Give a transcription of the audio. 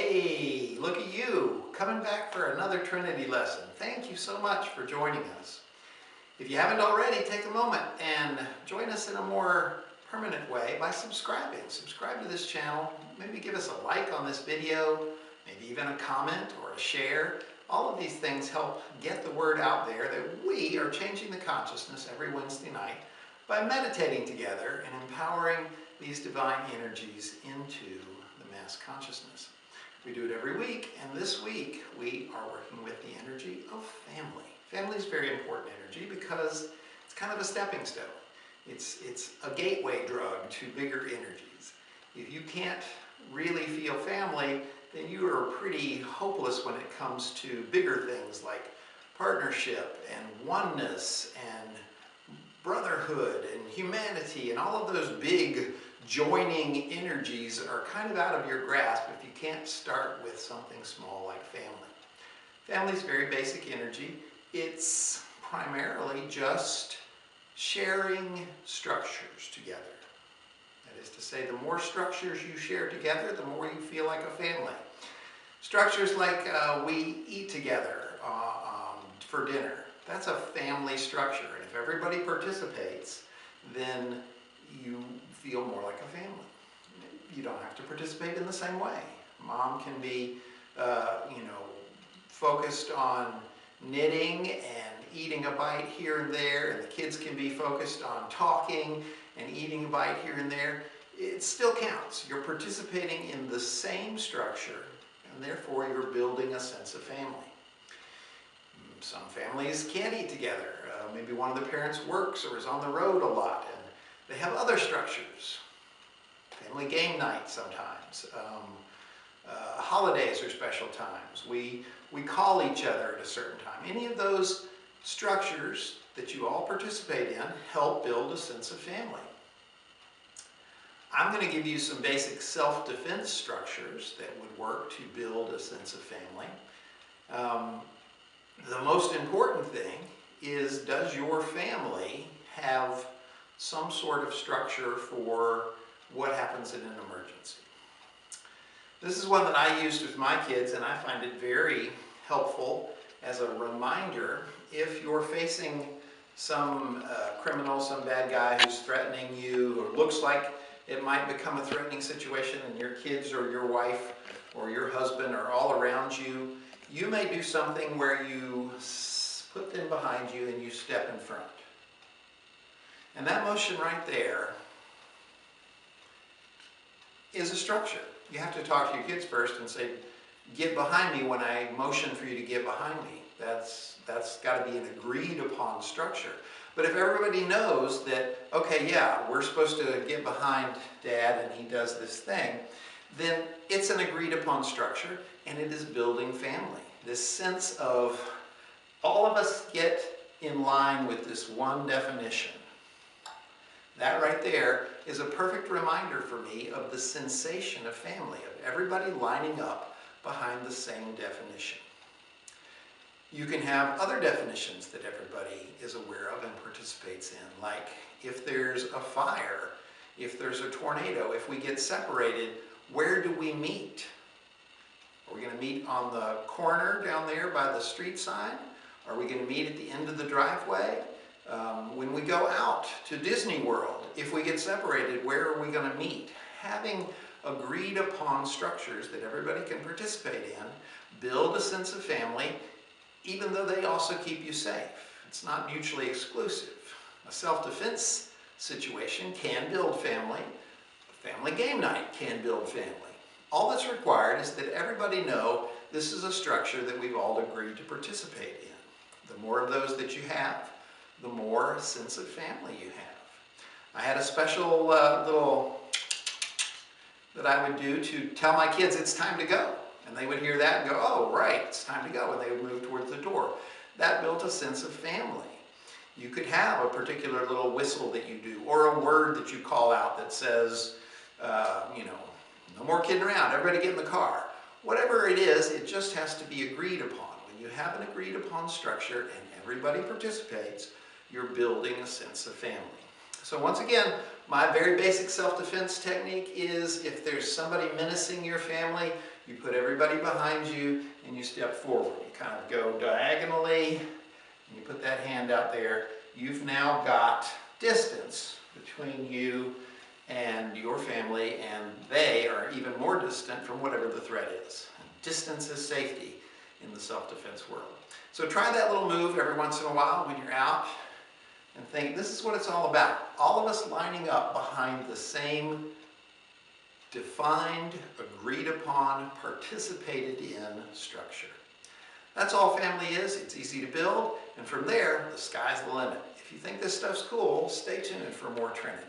Hey, look at you, coming back for another Trinity lesson. Thank you so much for joining us. If you haven't already, take a moment and join us in a more permanent way by subscribing. Subscribe to this channel, maybe give us a like on this video, maybe even a comment or a share. All of these things help get the word out there that we are changing the consciousness every Wednesday night by meditating together and empowering these divine energies into the mass consciousness. We do it every week, and this week we are working with the energy of family. Family is very important energy because it's kind of a stepping stone. It's a gateway drug to bigger energies. If you can't really feel family, then you are pretty hopeless when it comes to bigger things like partnership and oneness and brotherhood and humanity, and all of those big joining energies are kind of out of your grasp if you can't start with something small like family. Family is very basic energy. It's primarily just sharing structures together. That is to say, the more structures you share together, the more you feel like a family. Structures like we eat together for dinner. That's a family structure, and if everybody participates, then you feel more like a family. You don't have to participate in the same way. Mom can be, focused on knitting and eating a bite here and there, and the kids can be focused on talking and eating a bite here and there. It still counts. You're participating in the same structure, and therefore you're building a sense of family. Some families can't eat together. Maybe one of the parents works or is on the road a lot, and they have other structures. Family game night sometimes. Holidays are special times. We call each other at a certain time. Any of those structures that you all participate in help build a sense of family. I'm going to give you some basic self-defense structures that would work to build a sense of family. The most important thing is, does your family have some sort of structure for what happens in an emergency? This is one that I used with my kids, and I find it very helpful as a reminder if you're facing some criminal, some bad guy who's threatening you, or looks like it might become a threatening situation, and your kids or your wife or your husband are all around you. You may do something where you put them behind you and you step in front. And that motion right there is a structure. You have to talk to your kids first and say, get behind me when I motion for you to get behind me. That's got to be an agreed upon structure. But if everybody knows that, okay, yeah, we're supposed to get behind Dad and he does this thing, then it's an agreed upon structure, and it is building family. This sense of all of us get in line with this one definition. That right there is a perfect reminder for me of the sensation of family, of everybody lining up behind the same definition. You can have other definitions that everybody is aware of and participates in, like if there's a fire, if there's a tornado, if we get separated, where do we meet? Are we going to meet on the corner down there by the street sign? Are we going to meet at the end of the driveway? When we go out to Disney World, if we get separated, where are we going to meet? Having agreed upon structures that everybody can participate in build a sense of family, even though they also keep you safe. It's not mutually exclusive. A self-defense situation can build family. A family game night can build family. All that's required is that everybody know this is a structure that we've all agreed to participate in. The more of those that you have, the more sense of family you have. I had a special little that I would do to tell my kids it's time to go. And they would hear that and go, oh, right, it's time to go. And they would move towards the door. That built a sense of family. You could have a particular little whistle that you do, or a word that you call out that says, no more kidding around, everybody get in the car. Whatever it is, it just has to be agreed upon. When you have an agreed upon structure and everybody participates, you're building a sense of family. So once again, My very basic self-defense technique is if there's somebody menacing your family, you put everybody behind you and you step forward. You kind of go diagonally and you put that hand out there. You've now got distance between you and your family, and they are even more distant from whatever the threat is. Distance is safety in the self-defense world. So try that little move every once in a while when you're out and think, this is what it's all about. All of us lining up behind the same defined, agreed upon, participated in structure. That's all family is. It's easy to build, and from there, the sky's the limit. If you think this stuff's cool, stay tuned for more Trinity.